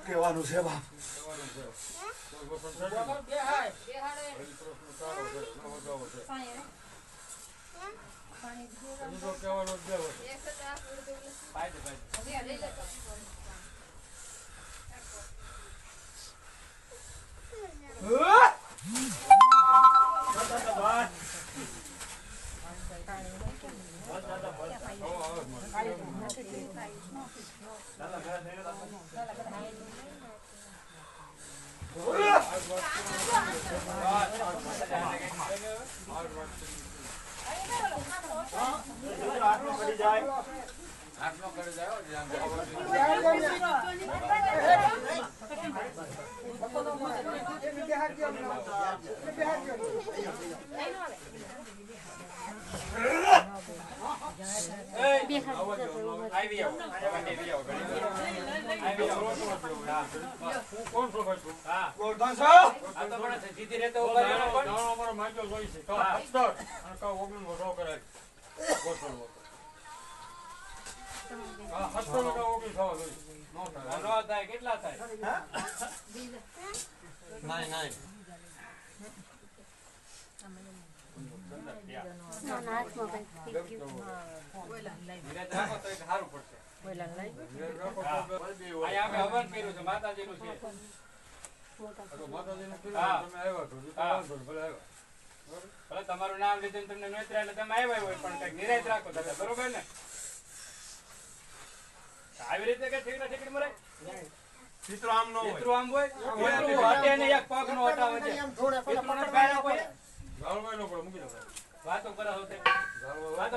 કેવાનું છે બાપ કેટલા થાય તમારું નામ લીધું તમને નોતરા એટલે તમે આવ્યા હોય પણ કઈક નિરાયત રાખો દાદા બરોબર ને આવી રીતે કે ઠીકડી મરે ચિત્રો આમ નો હોય ચિત્રો આમ હોય હટે ને એક પગ નો હટાવે છે એટલું ન કાય કોઈ ગાળવાનો પણ મૂકી દો વાતો કરા હોતે વાતો